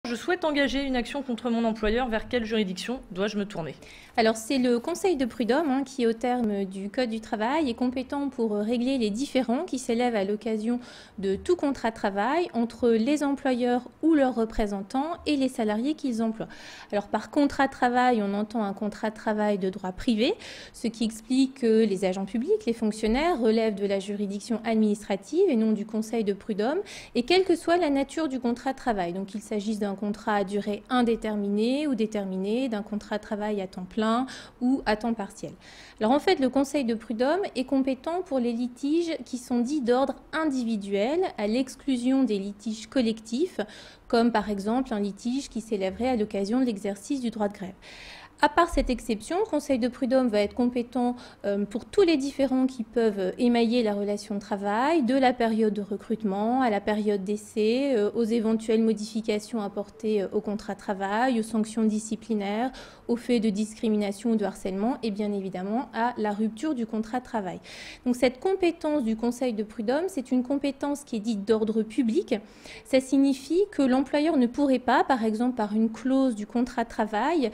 Je souhaite engager une action contre mon employeur, vers quelle juridiction dois-je me tourner? Alors c'est le Conseil de prud'homme qui, au terme du Code du travail, est compétent pour régler les différends qui s'élèvent à l'occasion de tout contrat de travail entre les employeurs ou leurs représentants et les salariés qu'ils emploient. Alors par contrat de travail, on entend un contrat de travail de droit privé, ce qui explique que les agents publics, les fonctionnaires, relèvent de la juridiction administrative et non du Conseil de prud'homme, et quelle que soit la nature du contrat de travail. Donc il s'agisse d'un contrat à durée indéterminée ou déterminée, d'un contrat de travail à temps plein ou à temps partiel. Alors en fait, le Conseil de prud'homme est compétent pour les litiges qui sont dits d'ordre individuel, à l'exclusion des litiges collectifs, comme par exemple un litige qui s'élèverait à l'occasion de l'exercice du droit de grève. À part cette exception, le Conseil de prud'homme va être compétent pour tous les différends qui peuvent émailler la relation de travail, de la période de recrutement à la période d'essai, aux éventuelles modifications apportées au contrat de travail, aux sanctions disciplinaires, aux faits de discrimination ou de harcèlement et bien évidemment à la rupture du contrat de travail. Donc cette compétence du Conseil de prud'homme, c'est une compétence qui est dite d'ordre public. Ça signifie que l'employeur ne pourrait pas, par exemple par une clause du contrat de travail,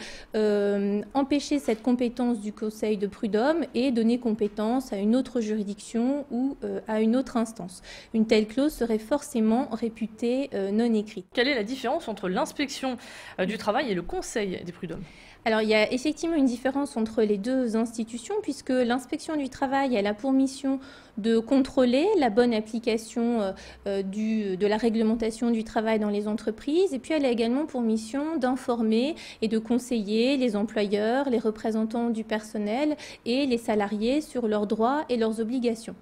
empêcher cette compétence du Conseil de prud'homme et donner compétence à une autre juridiction ou à une autre instance. Une telle clause serait forcément réputée non écrite. Quelle est la différence entre l'inspection du travail et le Conseil des prud'hommes? Alors, il y a effectivement une différence entre les deux institutions puisque l'inspection du travail, elle a pour mission de contrôler la bonne application de la réglementation du travail dans les entreprises et puis elle a également pour mission d'informer et de conseiller les employeurs, les représentants du personnel et les salariés sur leurs droits et leurs obligations.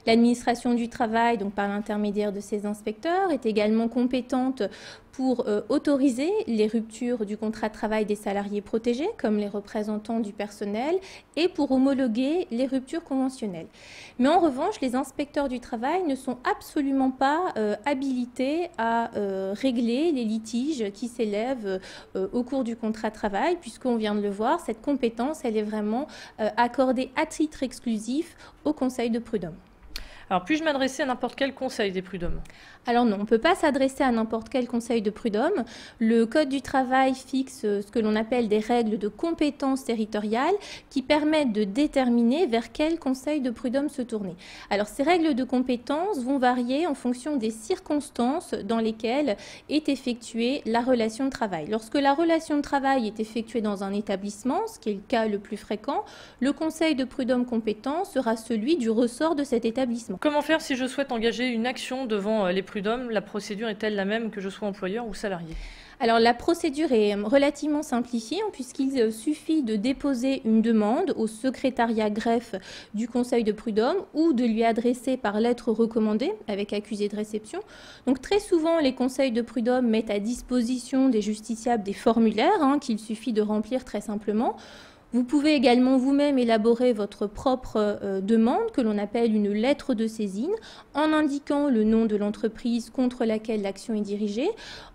L'administration du travail, donc par l'intermédiaire de ses inspecteurs, est également compétente pour autoriser les ruptures du contrat de travail des salariés protégés, comme les représentants du personnel, et pour homologuer les ruptures conventionnelles. Mais en revanche, les inspecteurs du travail ne sont absolument pas habilités à régler les litiges qui s'élèvent au cours du contrat de travail, puisqu'on vient de le voir, cette compétence, elle est vraiment accordée à titre exclusif au Conseil de prud'homme. Alors, puis-je m'adresser à n'importe quel conseil des prud'hommes? Alors non, on ne peut pas s'adresser à n'importe quel conseil de prud'homme. Le Code du travail fixe ce que l'on appelle des règles de compétence territoriale qui permettent de déterminer vers quel conseil de prud'homme se tourner. Alors ces règles de compétence vont varier en fonction des circonstances dans lesquelles est effectuée la relation de travail. Lorsque la relation de travail est effectuée dans un établissement, ce qui est le cas le plus fréquent, le conseil de prud'homme compétent sera celui du ressort de cet établissement. Comment faire si je souhaite engager une action devant les prud'hommes? La procédure est-elle la même que je sois employeur ou salarié? Alors la procédure est relativement simplifiée puisqu'il suffit de déposer une demande au secrétariat greffe du Conseil de prud'homme ou de lui adresser par lettre recommandée avec accusé de réception. Donc très souvent les conseils de prud'homme mettent à disposition des justiciables des formulaires qu'il suffit de remplir très simplement. Vous pouvez également vous-même élaborer votre propre demande que l'on appelle une lettre de saisine en indiquant le nom de l'entreprise contre laquelle l'action est dirigée,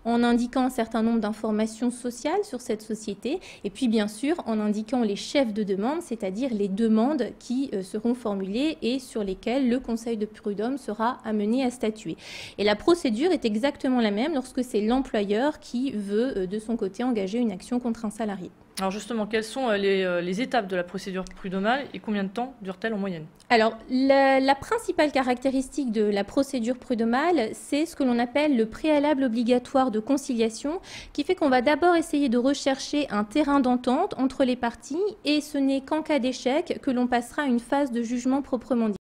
en indiquant un certain nombre d'informations sociales sur cette société et puis bien sûr en indiquant les chefs de demande, c'est-à-dire les demandes qui seront formulées et sur lesquelles le Conseil de prud'homme sera amené à statuer. Et la procédure est exactement la même lorsque c'est l'employeur qui veut de son côté engager une action contre un salarié. Alors justement, quelles sont les étapes de la procédure prud'homale et combien de temps dure-t-elle en moyenne? Alors, la principale caractéristique de la procédure prud'homale, c'est ce que l'on appelle le préalable obligatoire de conciliation, qui fait qu'on va d'abord essayer de rechercher un terrain d'entente entre les parties et ce n'est qu'en cas d'échec que l'on passera à une phase de jugement proprement dit.